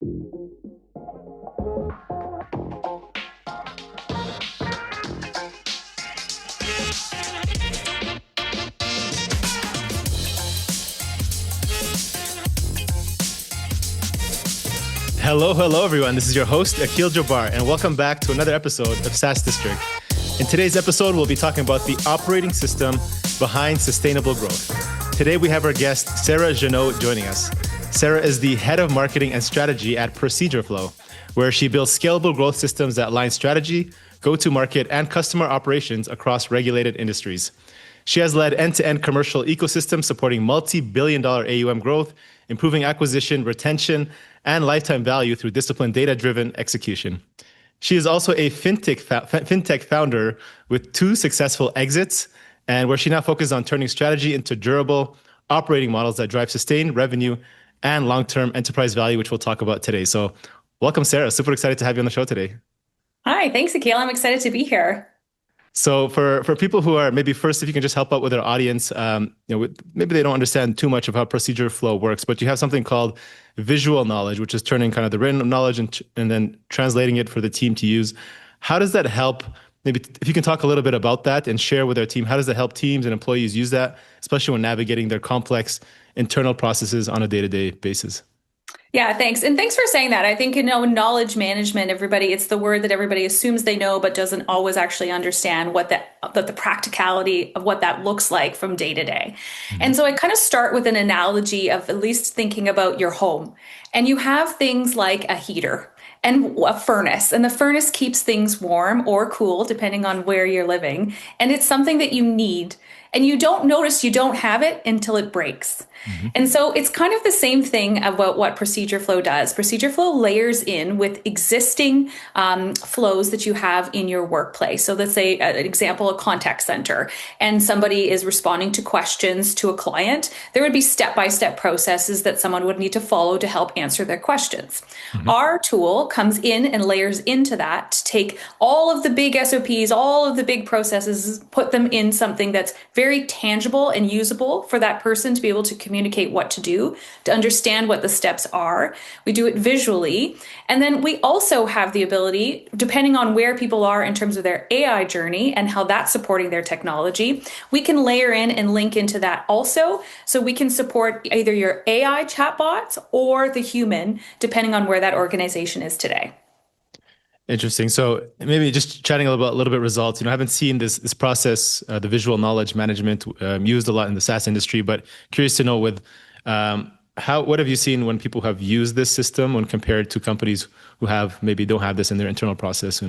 Hello, everyone. This is your host, Akeel Jabber, and welcome back to another episode of SaaS District. In today's episode, we'll be talking about the operating system behind sustainable growth. Today, we have our guest, Sarah Jeanneault, joining us. Sarah is the head of marketing and strategy at ProcedureFlow, where she builds scalable growth systems that align strategy, go-to-market, and customer operations across regulated industries. She has led end-to-end commercial ecosystems supporting multi-billion-dollar AUM growth, improving acquisition, retention, and lifetime value through disciplined data-driven execution. She is also a fintech founder with 2 successful exits, and where she now focuses on turning strategy into durable operating models that drive sustained revenue and long-term enterprise value, which we'll talk about today. So welcome, Sarah. Super excited to have you on the show today. Hi, thanks, Akeel. I'm excited to be here. So for people who are maybe first, if you can just help out with our audience, maybe they don't understand too much of how ProcedureFlow works, but you have something called visual knowledge, which is turning kind of the written knowledge and then translating it for the team to use. How does that help? Maybe if you can talk a little bit about that and share with our team, how does that help teams and employees use that, especially when navigating their complex internal processes on a day-to-day basis? Yeah, thanks. And thanks for saying that. I think, knowledge management, it's the word that everybody assumes they know, but doesn't always actually understand what the practicality of what that looks like from day to day. Mm-hmm. And so I kind of start with an analogy of at least thinking about your home. And you have things like a heater and a furnace, and the furnace keeps things warm or cool, depending on where you're living. And it's something that you need. And you don't notice you don't have it until it breaks. Mm-hmm. And so it's kind of the same thing about what ProcedureFlow does. ProcedureFlow layers in with existing flows that you have in your workplace. So let's say an example, a contact center, and somebody is responding to questions to a client. There would be step-by-step processes that someone would need to follow to help answer their questions. Mm-hmm. Our tool comes in and layers into that to take all of the big SOPs, all of the big processes, put them in something that's very tangible and usable for that person to be able to communicate what to do, to understand what the steps are. We do it visually. And then we also have the ability, depending on where people are in terms of their AI journey and how that's supporting their technology, we can layer in and link into that also. So we can support either your AI chatbots or the human, depending on where that organization is today. Interesting. So maybe just chatting a little bit results. I haven't seen this process, the visual knowledge management, used a lot in the SaaS industry, but curious to know what have you seen when people have used this system when compared to companies who maybe don't have this in their internal process?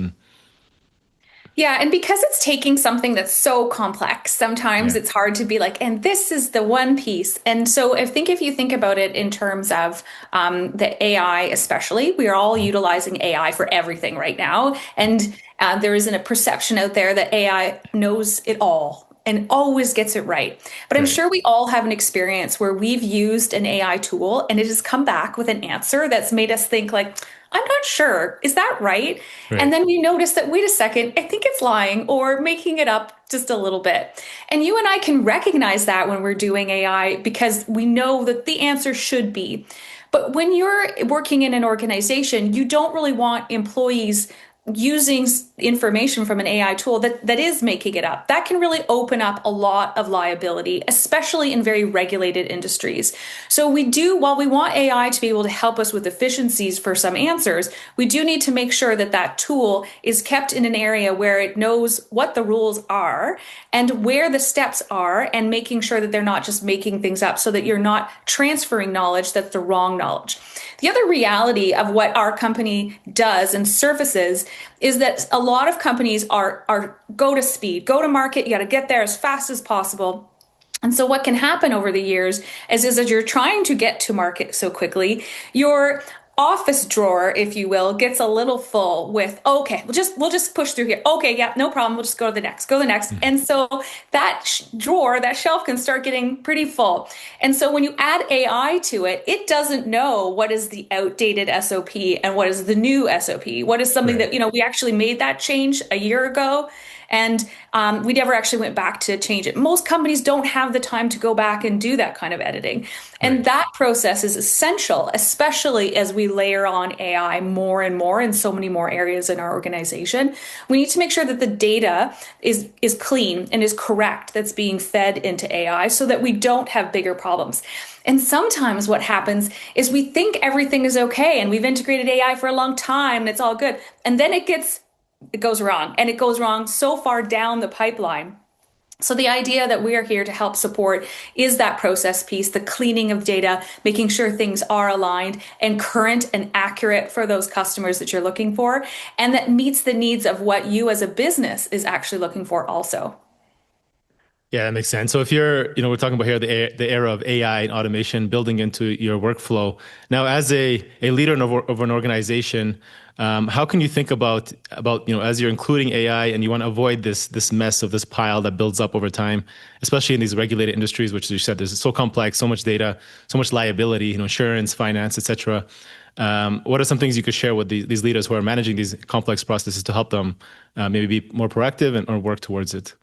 Yeah, and because it's taking something that's so complex, sometimes it's hard to be like, and this is the one piece. And so I think if you think about it in terms of the AI especially, we are all utilizing AI for everything right now. And there isn't a perception out there that AI knows it all and always gets it right. But I'm sure we all have an experience where we've used an AI tool and it has come back with an answer that's made us think like, I'm not sure. Is that right? And then we notice that, wait a second, I think it's lying or making it up just a little bit. And you and I can recognize that when we're doing AI because we know that the answer should be. But when you're working in an organization, you don't really want employees using information from an AI tool that is making it up. That can really open up a lot of liability, especially in very regulated industries. So while we want AI to be able to help us with efficiencies for some answers, we do need to make sure that tool is kept in an area where it knows what the rules are and where the steps are, and making sure that they're not just making things up so that you're not transferring knowledge that's the wrong knowledge. The other reality of what our company does and services is that a lot of companies are go to speed, go to market. You got to get there as fast as possible. And so what can happen over the years is as you're trying to get to market so quickly, your office drawer, if you will, gets a little full with, okay, we'll just push through here. Okay, yeah, no problem. We'll just go to the next. And so that drawer, that shelf can start getting pretty full. And so when you add AI to it, it doesn't know what is the outdated SOP and what is the new SOP. What is something that, we actually made that change a year ago. And we never actually went back to change it. Most companies don't have the time to go back and do that kind of editing. And Right. that process is essential, especially as we layer on AI more and more in so many more areas in our organization. We need to make sure that the data is clean and is correct that's being fed into AI so that we don't have bigger problems. And sometimes what happens is we think everything is okay and we've integrated AI for a long time and it's all good. And then it goes wrong, and it goes wrong so far down the pipeline. So the idea that we are here to help support is that process piece, the cleaning of data, making sure things are aligned and current and accurate for those customers that you're looking for, and that meets the needs of what you as a business is actually looking for also. Yeah, that makes sense. So if you're, we're talking about here the era of AI and automation building into your workflow. Now, as a leader of an organization, how can you think about as you're including AI and you want to avoid this mess of this pile that builds up over time, especially in these regulated industries, which as you said, there's so complex, so much data, so much liability, insurance, finance, etc. What are some things you could share with these leaders who are managing these complex processes to help them maybe be more proactive or work towards it?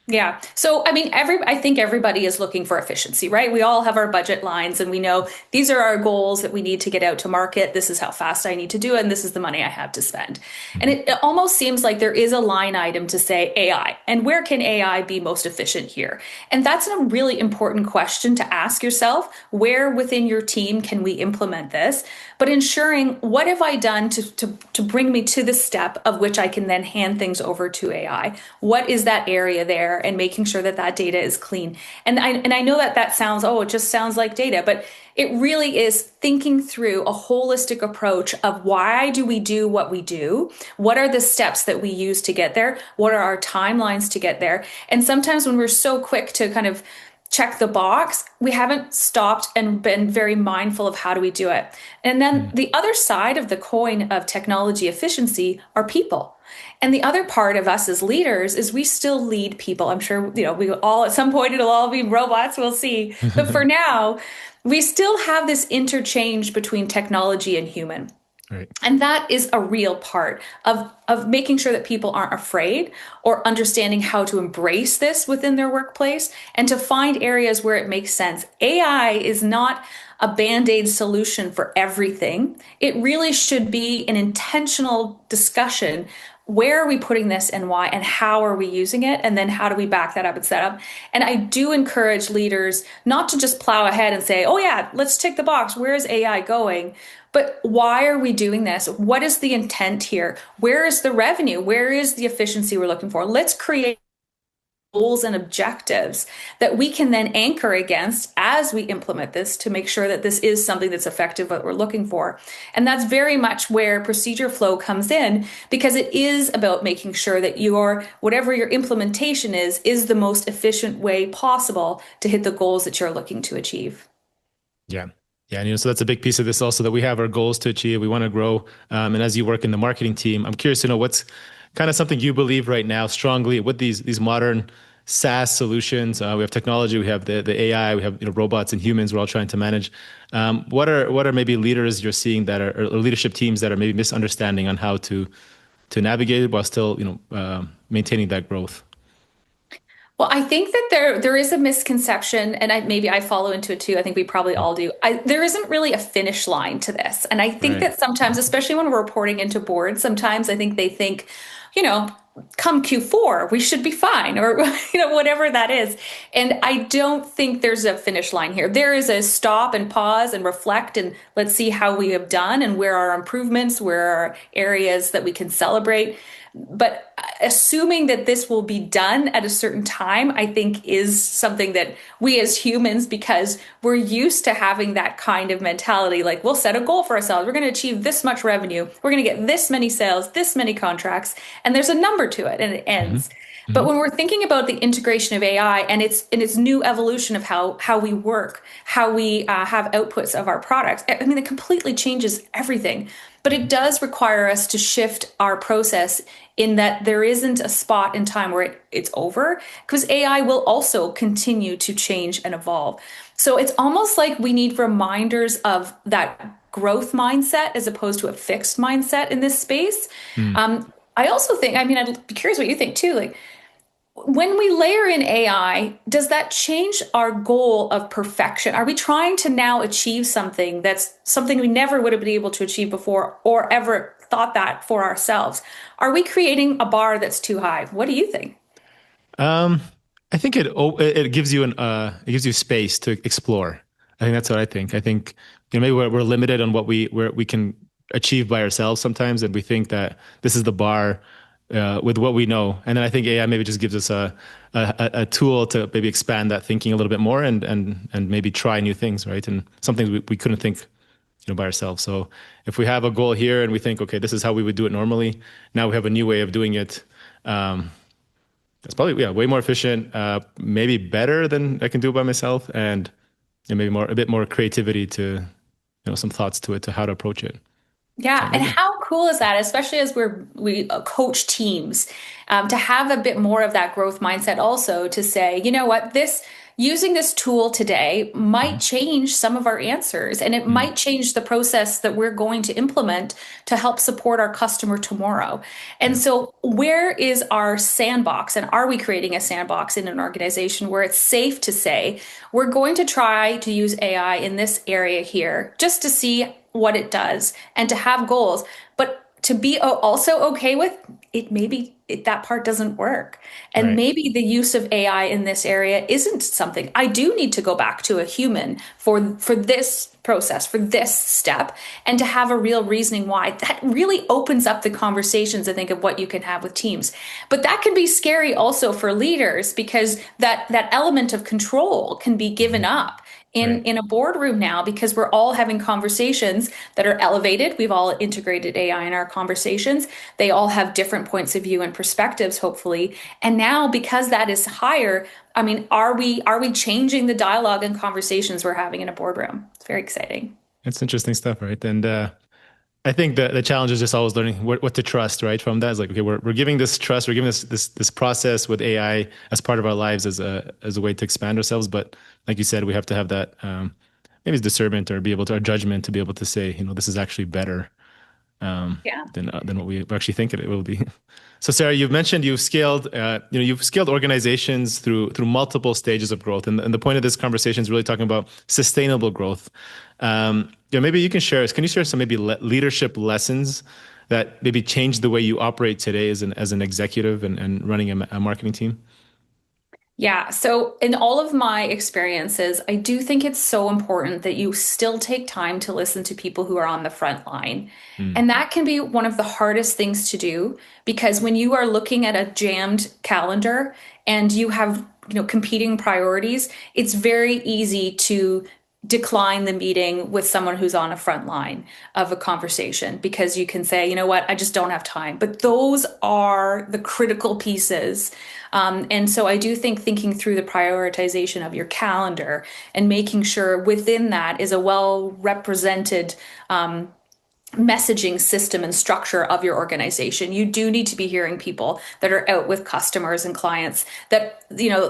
Yeah. So, I mean, I think everybody is looking for efficiency, right? We all have our budget lines and we know these are our goals that we need to get out to market. This is how fast I need to do it. And this is the money I have to spend. And it almost seems like there is a line item to say AI and where can AI be most efficient here? And that's a really important question to ask yourself. Where within your team can we implement this? But ensuring what have I done to bring me to the step of which I can then hand things over to AI? What is that area there? And making sure that that data is clean. And I know that sounds, oh, it just sounds like data, but it really is thinking through a holistic approach of why do we do what we do? What are the steps that we use to get there? What are our timelines to get there? And sometimes when we're so quick to kind of check the box, we haven't stopped and been very mindful of how do we do it. And then the other side of the coin of technology efficiency are people. And the other part of us as leaders is we still lead people. I'm sure, we all at some point it'll all be robots, we'll see. But for now, we still have this interchange between technology and human. Right. And that is a real part of making sure that people aren't afraid or understanding how to embrace this within their workplace and to find areas where it makes sense. AI is not a band-aid solution for everything. It really should be an intentional discussion. Where are we putting this and why, and how are we using it? And then how do we back that up and set up? And I do encourage leaders not to just plow ahead and say, oh yeah, let's tick the box. Where is AI going? But why are we doing this? What is the intent here? Where is the revenue? Where is the efficiency we're looking for? Let's create goals and objectives that we can then anchor against as we implement this to make sure that this is something that's effective, what we're looking for. And that's very much where ProcedureFlow comes in, because it is about making sure that whatever your implementation is the most efficient way possible to hit the goals that you're looking to achieve. Yeah. Yeah. And, so that's a big piece of this also, that we have our goals to achieve. We want to grow. And as you work in the marketing team, I'm curious to know what's kind of something you believe right now strongly with these modern SaaS solutions. We have technology, we have the AI, we have robots and humans. We're all trying to manage. What are maybe leaders you're seeing that are, or leadership teams that are maybe misunderstanding on how to navigate it while still maintaining that growth? Well, I think that there is a misconception, and maybe I follow into it too. I think we probably all do. There isn't really a finish line to this, and I think Right. that sometimes, especially when we're reporting into boards, sometimes I think they think, come Q4, we should be fine, or whatever that is. And I don't think there's a finish line here. There is a stop and pause and reflect, and let's see how we have done and where are our improvements, where are areas that we can celebrate. But assuming that this will be done at a certain time, I think is something that we as humans, because we're used to having that kind of mentality, like we'll set a goal for ourselves. We're going to achieve this much revenue. We're going to get this many sales, this many contracts, and there's a number to it and it ends. Mm-hmm. But when we're thinking about the integration of AI and its new evolution of how we work, how we have outputs of our products, I mean, it completely changes everything. But it does require us to shift our process in that there isn't a spot in time where it's over, because AI will also continue to change and evolve. So it's almost like we need reminders of that growth mindset as opposed to a fixed mindset in this space. I also think, I mean, I'd be curious what you think too. Like, when we layer in AI, does that change our goal of perfection? Are we trying to now achieve something that's something we never would have been able to achieve before or ever thought that for ourselves? Are we creating a bar that's too high? What do you think? Um, I think it gives you it gives you space to explore. I think that's what I think. I think maybe we're limited on what we can achieve by ourselves sometimes, and we think that this is the bar with what we know. And then I think AI maybe just gives us a tool to maybe expand that thinking a little bit more and maybe try new things, right? And some things we couldn't think by ourselves. So if we have a goal here and we think, okay, this is how we would do it normally, now we have a new way of doing it. It's probably way more efficient, maybe better than I can do by myself, and maybe a bit more creativity to some thoughts to it to how to approach it. So Yeah, and maybe how cool is that, especially as we coach teams, to have a bit more of that growth mindset also to say, you know what, this using this tool today might Mhm. change some of our answers and it Mhm. might change the process that we're going to implement to help support our customer tomorrow. And Yeah, so where is our sandbox and are we creating a sandbox in an organization where it's safe to say, we're going to try to use AI in this area here just to see what it does and to have goals, but to be also okay with it, maybe that part doesn't work. And right, maybe the use of AI in this area isn't something I do need to go back to a human for this process, for this step, and to have a real reasoning why. That really opens up the conversations, I think, of what you can have with teams. But that can be scary also for leaders because that element of control can be given Mhm. up Right. in a boardroom now because we're all having conversations that are elevated. We've all integrated AI in our conversations. They all have different points of view and perspectives, hopefully. And now because that is higher, I mean, are we changing the dialogue and conversations we're having in a boardroom? It's very exciting. It's interesting stuff, right? And I think the challenge is just always learning what to trust, right? From that, it's like, okay, we're giving this trust, we're giving this process with AI as part of our lives as a way to expand ourselves. But like you said, we have to have that maybe it's discernment or be able to our judgment to be able to say, this is actually better Yeah. than what we actually think it will be. So Sarah, you've mentioned you've scaled organizations through multiple stages of growth, and the point of this conversation is really talking about sustainable growth. Maybe you can share. Can you share some maybe leadership lessons that maybe changed the way you operate today as an executive and running a marketing team? Yeah. So, in all of my experiences, I do think it's so important that you still take time to listen to people who are on the front line. Mm, And that can be one of the hardest things to do because when you are looking at a jammed calendar and you have, competing priorities, it's very easy to decline the meeting with someone who's on a front line of a conversation because you can say, you know what, I just don't have time. But those are the critical pieces. And so I do think thinking through the prioritization of your calendar and making sure within that is a well represented messaging system and structure of your organization. You do need to be hearing people that are out with customers and clients that,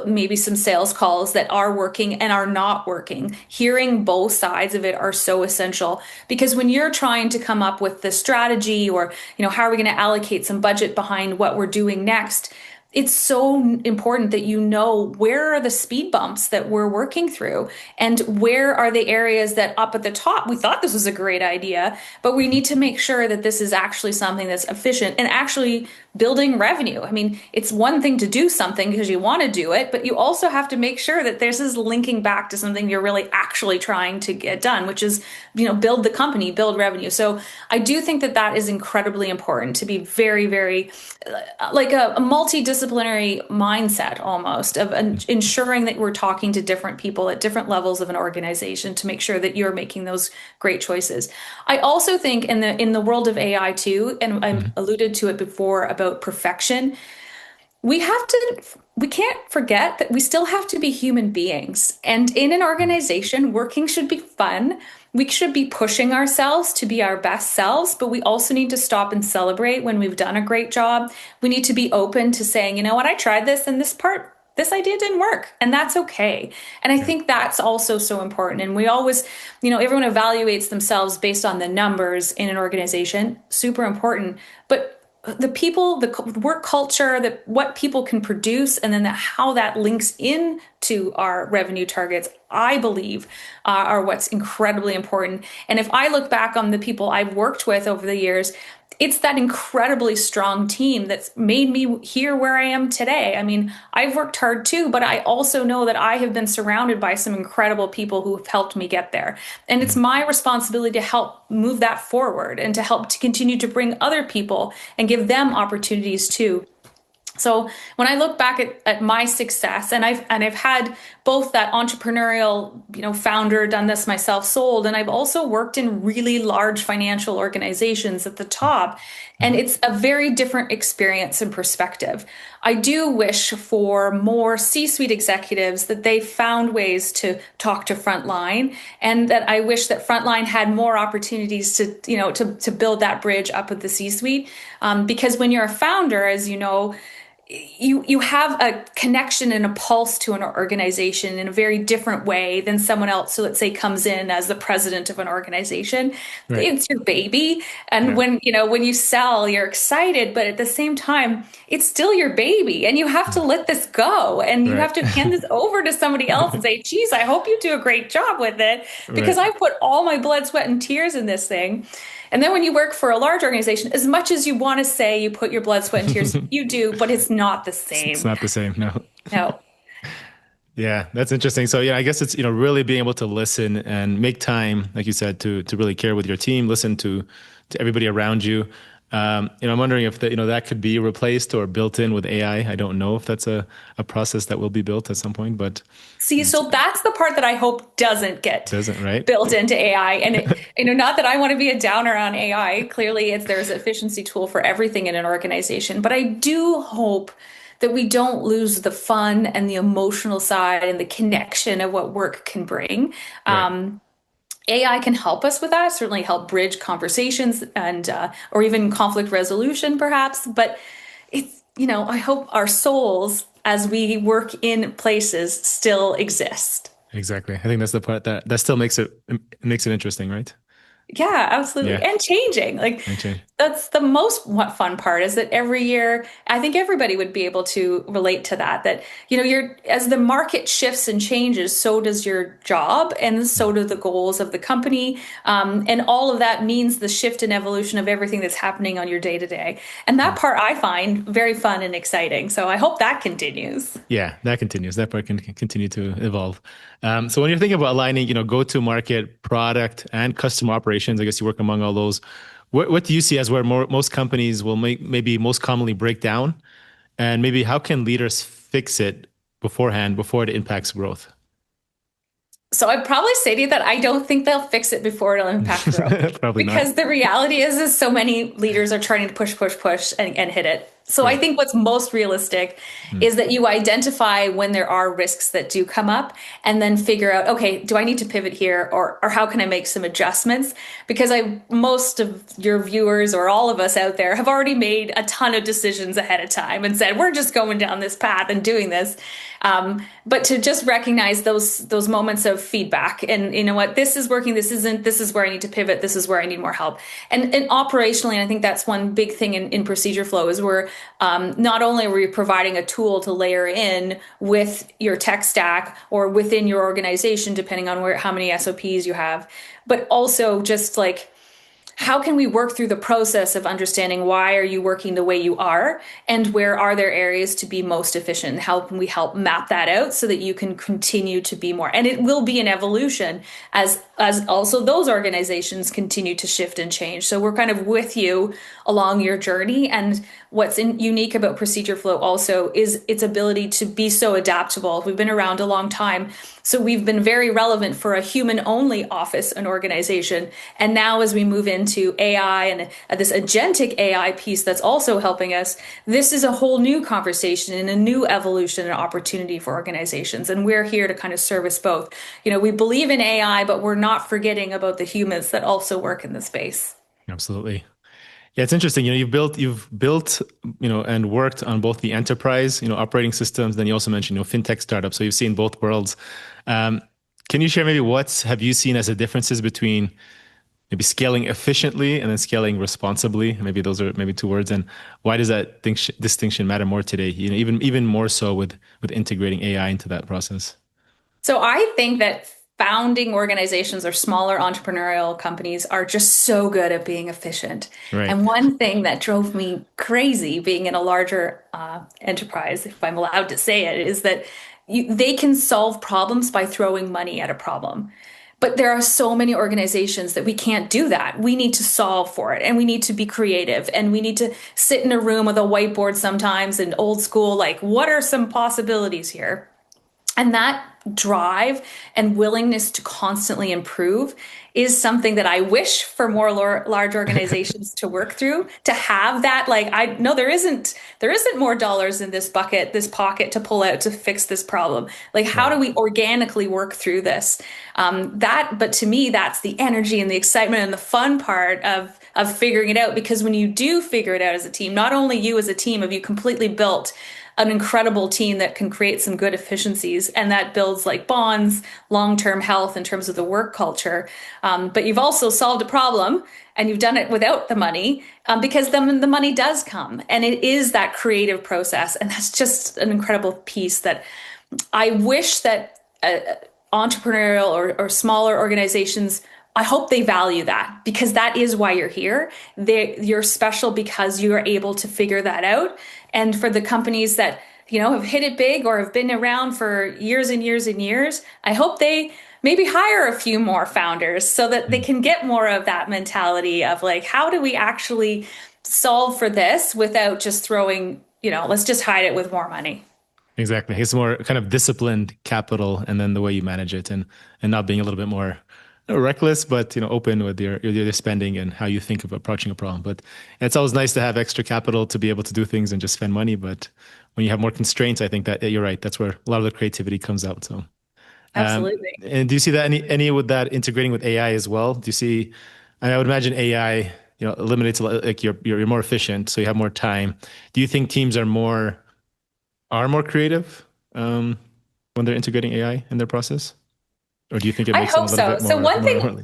maybe some sales calls that are working and are not working. Hearing both sides of it are so essential because when you're trying to come up with the strategy or, how are we going to allocate some budget behind what we're doing next, it's so important that you know where are the speed bumps that we're working through and where are the areas that up at the top we thought this was a great idea, but we need to make sure that this is actually something that's efficient and actually building revenue. I mean, it's one thing to do something because you want to do it, but you also have to make sure that this is linking back to something you're really actually trying to get done, which is, build the company, build revenue. So I do think that that is incredibly important to be very, very like a multidisciplinary mindset almost of ensuring that we're talking to different people at different levels of an organization to make sure that you're making those great choices. I also think in the world of AI too, and I mhm. alluded to it before about perfection, we can't forget that we still have to be human beings. And in an organization, working should be fun. We should be pushing ourselves to be our best selves, but we also need to stop and celebrate when we've done a great job. We need to be open to saying, you know what, I tried this and this idea didn't work, and that's okay. And I Yeah. think that's also so important. And we always, everyone evaluates themselves based on the numbers in an organization, super important. But the people, the work culture, that what people can produce, and then how that links into our revenue targets, I believe, are what's incredibly important. And if I look back on the people I've worked with over the years, it's that incredibly strong team that's made me here where I am today. I mean, I've worked hard too, but I also know that I have been surrounded by some incredible people who have helped me get there. And it's my responsibility to help move that forward and to help to continue to bring other people and give them opportunities too. So when I look back at my success, and I've had both that entrepreneurial, founder, done this myself, sold, and I've also worked in really large financial organizations at the top, and it's a very different experience and perspective. I do wish for more C-suite executives that they found ways to talk to frontline, and that I wish that frontline had more opportunities to build that bridge up with the C-suite, because when you're a founder, as you know, you have a connection and a pulse to an organization in a very different way than someone else who, let's say, comes in as the president of an organization. Right. It's your baby. And when you sell, you're excited, but at the same time, it's still your baby, and you have to let this go, and you have to hand this over to somebody else and say, geez, I hope you do a great job with it, because I put all my blood, sweat, and tears in this thing. And then when you work for a large organization, as much as you want to say you put your blood, sweat, and tears, you do, but it's not the same. It's not the same, no. No. Yeah, that's interesting. So I guess it's, really being able to listen and make time, like you said, to really care with your team, listen to everybody around you. I'm wondering if that could be replaced or built in with AI. I don't know if that's a process that will be built at some point, but see, so that's the part that I hope doesn't right? built into AI. And not that I want to be a downer on AI. Clearly, there's an efficiency tool for everything in an organization, but I do hope that we don't lose the fun and the emotional side and the connection of what work can bring. Right. AI can help us with that, certainly help bridge conversations and or even conflict resolution, perhaps. But it's, I hope our souls, as we work in places, still exist. Exactly. I think that's the part that still makes it interesting, right? Yeah, absolutely. Yeah. And changing. That's the most fun part, is that every year, I think everybody would be able to relate to that, as the market shifts and changes, so does your job, and so do the goals of the company. And all of that means the shift and evolution of everything that's happening on your day to day. And that part I find very fun and exciting. So I hope that continues. Yeah, that continues. That part can continue to evolve. So when you're thinking about aligning, go-to-market, product, and customer operations, I guess you work among all those. What do you see as where most companies will maybe most commonly break down? And maybe how can leaders fix it beforehand, before it impacts growth? So I'd probably say to you that I don't think they'll fix it before it'll impact growth. Probably not. Because the reality is so many leaders are trying to push and hit it. So I think what's most realistic is that you identify when there are risks that do come up, and then figure out, okay, do I need to pivot here, or how can I make some adjustments? Because most of your viewers, or all of us out there, have already made a ton of decisions ahead of time and said, we're just going down this path and doing this. But to just recognize those moments of feedback, and what, this is working, this isn't, this is where I need to pivot, this is where I need more help. And operationally, and I think that's one big thing in ProcedureFlow, is we're not only are we providing a tool to layer in with your tech stack or within your organization, depending on how many SOPs you have, but also just how can we work through the process of understanding why are you working the way you are, and where are there areas to be most efficient? How can we help map that out so that you can continue to be more? And it will be an evolution as also those organizations continue to shift and change. So we're kind of with you along your journey. And what's unique about ProcedureFlow also is its ability to be so adaptable. We've been around a long time, so we've been very relevant for a human-only office and organization. And now as we move into AI and this agentic AI piece that's also helping us, this is a whole new conversation and a new evolution and opportunity for organizations. And we're here to kind of service both. We believe in AI, but we're not forgetting about the humans that also work in the space. Absolutely. Yeah, it's interesting. You've built, and worked on both the enterprise, operating systems. Then you also mentioned, fintech startups. So you've seen both worlds. Can you share maybe what have you seen as the differences between maybe scaling efficiently and then scaling responsibly. Maybe those are maybe two words. And why does that distinction matter more today? Even more so with integrating AI into that process. So I think that founding organizations or smaller entrepreneurial companies are just so good at being efficient. Right. And one thing that drove me crazy being in a larger enterprise, if I'm allowed to say it, is that they can solve problems by throwing money at a problem. But there are so many organizations that we can't do that. We need to solve for it and we need to be creative and we need to sit in a room with a whiteboard sometimes and old school, like, what are some possibilities here? And that drive and willingness to constantly improve is something that I wish for more large organizations to work through, to have that. Like, I know there isn't more dollars in this pocket to pull out to fix this problem. Like, how Right. do we organically work through this? But to me, that's the energy and the excitement and the fun part of figuring it out. Because when you do figure it out as a team, not only you as a team have you completely built an incredible team that can create some good efficiencies and that builds like bonds, long-term health in terms of the work culture. But you've also solved a problem and you've done it without the money because then the money does come and it is that creative process. And that's just an incredible piece that I wish that entrepreneurial or smaller organizations, I hope they value that because that is why you're here. You're special because you are able to figure that out. And for the companies that, have hit it big or have been around for years and years and years, I hope they maybe hire a few more founders so that they can get more of that mentality of like, how do we actually solve for this without just throwing, let's just hide it with more money. Exactly. It's more kind of disciplined capital and then the way you manage it and not being a little bit more reckless, but open with your spending and how you think of approaching a problem. But it's always nice to have extra capital to be able to do things and just spend money. But when you have more constraints, I think that you're right. That's where a lot of the creativity comes out. So, Absolutely. and do you see that any with that integrating with AI as well? Do you see? I would imagine AI, eliminates like you're more efficient, so you have more time. Do you think teams are more creative when they're integrating AI in their process? Or do you think it I makes them a hope little so. bit more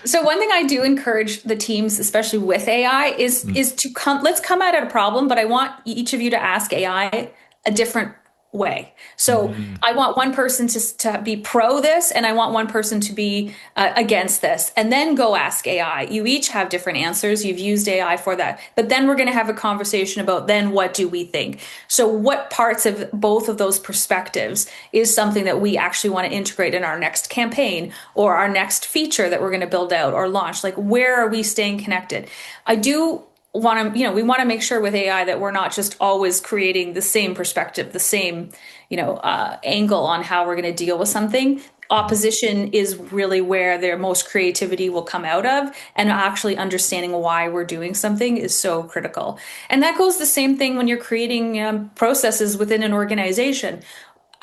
So one thing I do encourage the teams, especially with AI, is to let's come at a problem, but I want each of you to ask AI a different way. So Mm, I want one person to be pro this, and I want one person to be against this, and then go ask AI. You each have different answers. You've used AI for that, but then we're going to have a conversation about then what do we think? So what parts of both of those perspectives is something that we actually want to integrate in our next campaign or our next feature that we're going to build out or launch? Like, where are we staying connected? I do want to, we want to make sure with AI that we're not just always creating the same perspective, the same, angle on how we're going to deal with something. Opposition is really where their most creativity will come out of, and actually understanding why we're doing something is so critical. And that goes the same thing when you're creating processes within an organization,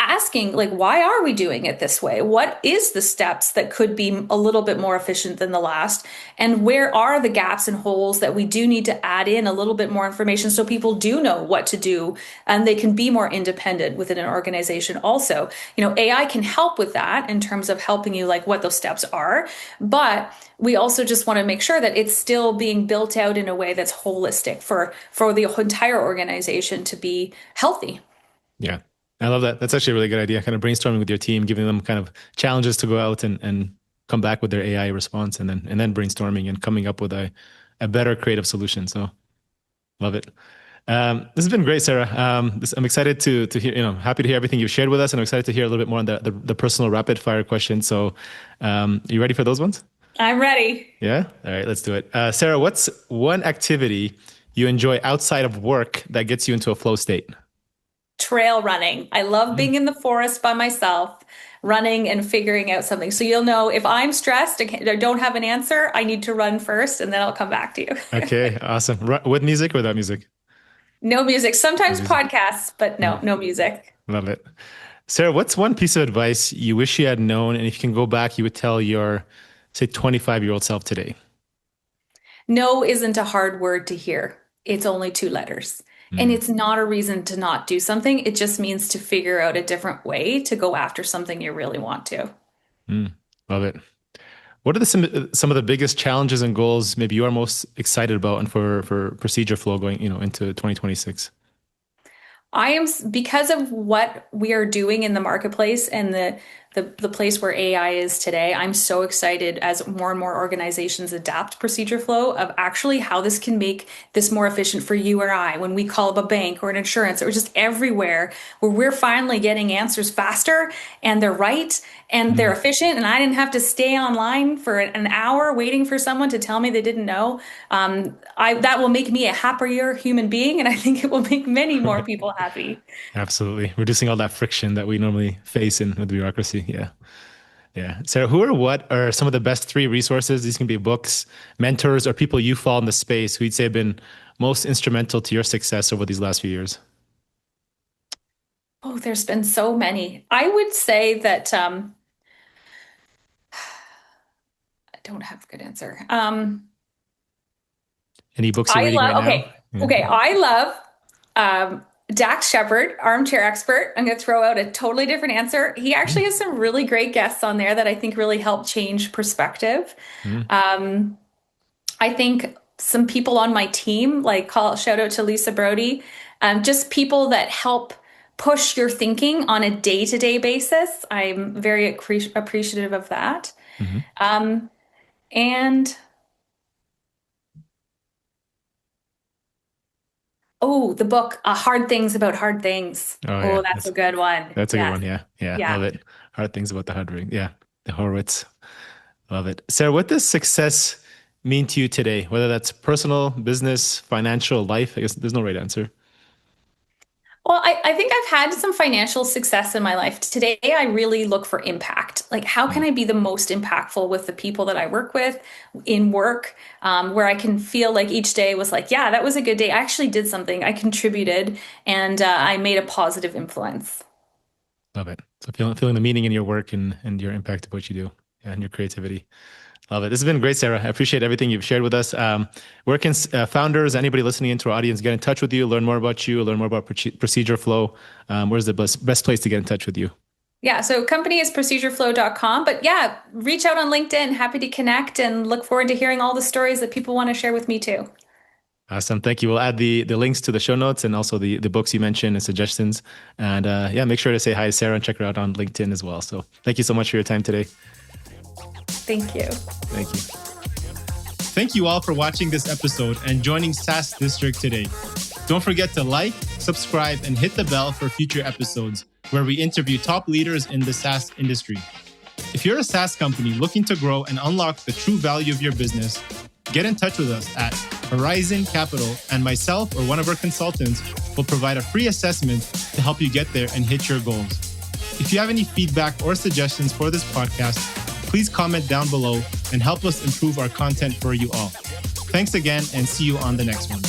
asking like, why are we doing it this way? What is the steps that could be a little bit more efficient than the last? And where are the gaps and holes that we do need to add in a little bit more information so people do know what to do and they can be more independent within an organization also? AI can help with that in terms of helping you like what those steps are, but we also just want to make sure that it's still being built out in a way that's holistic for the entire organization to be healthy. yeah. I love that. That's actually a really good idea. Kind of brainstorming with your team, giving them kind of challenges to go out and come back with their AI response and then brainstorming and coming up with a better creative solution. So love it. This has been great, Sarah. I'm excited to hear, happy to hear everything you've shared with us, and I'm excited to hear a little bit more on the personal rapid fire questions. So, you ready for those ones? I'm ready. Yeah. All right, let's do it. Sarah, what's one activity you enjoy outside of work that gets you into a flow state? Trail running. I love Mm. being in the forest by myself, running and figuring out something. So you'll know if I'm stressed, I don't have an answer, I need to run first and then I'll come back to you. Okay, awesome. With music or without music? No music, No sometimes music. podcasts, but no, Mm, no music. love it. Sarah, what's one piece of advice you wish you had known, and if you can go back, you would tell your, say, 25-year-old self today? No isn't a hard word to hear. It's only two letters. And Mm, it's not a reason to not do something. It just means to figure out a different way to go after something you really want to. love it. What are some of the biggest challenges and goals maybe you are most excited about and for ProcedureFlow going, into 2026? Because of what we are doing in the marketplace and the place where AI is today, I'm so excited as more and more organizations adapt ProcedureFlow of actually how this can make this more efficient for you or I when we call up a bank or an insurance or just everywhere where we're finally getting answers faster and they're right and they're efficient. And I didn't have to stay online for an hour waiting for someone to tell me they didn't know. That will make me a happier human being. And I think it will make many more people happy. Absolutely. Reducing all that friction that we normally face in with bureaucracy. Yeah. Yeah. Sarah, who or what are some of the best 3 resources? These can be books, mentors, or people you follow in the space who you'd say have been most instrumental to your success over these last few years. Oh, there's been so many. I would say that I don't have a good answer. Any books you're reading right now? Okay. I love Dax Shepard, Armchair Expert. I'm going to throw out a totally different answer. He actually has some really great guests on there that I think really help change perspective. I think some people on my team, shout out to Lisa Brody, just people that help push your thinking on a day-to-day basis. I'm very appreciative of that. And the book, Hard Things About Hard Things. Yeah. That's a good one. That's a good one. Yeah. Love it. Hard Things About the Hard Ring. Yeah. The Horowitz. Love it. Sarah, what does success mean to you today? Whether that's personal, business, financial, life? I guess there's no right answer. Well, I think I've had some financial success in my life. Today, I really look for impact. Like, how can I be the most impactful with the people that I work with in work, where I can feel like each day was like, yeah, that was a good day. I actually did something. I contributed and I made a positive influence. Love it. So feeling the meaning in your work and your impact of what you do and your creativity. Love it. This has been great, Sarah. I appreciate everything you've shared with us. Where can founders, anybody listening into our audience, get in touch with you, learn more about you, learn more about ProcedureFlow? Where's the best place to get in touch with you? Yeah, so company is ProcedureFlow.com. But yeah, reach out on LinkedIn. Happy to connect and look forward to hearing all the stories that people want to share with me too. Awesome. Thank you. We'll add the links to the show notes and also the books you mentioned and suggestions. And make sure to say hi to Sarah and check her out on LinkedIn as well. So thank you so much for your time today. Thank you. Thank you. Thank you all for watching this episode and joining SaaS District today. Don't forget to like, subscribe, and hit the bell for future episodes where we interview top leaders in the SaaS industry. If you're a SaaS company looking to grow and unlock the true value of your business, get in touch with us at Horizon Capital, and myself or one of our consultants will provide a free assessment to help you get there and hit your goals. If you have any feedback or suggestions for this podcast, please comment down below and help us improve our content for you all. Thanks again and see you on the next one.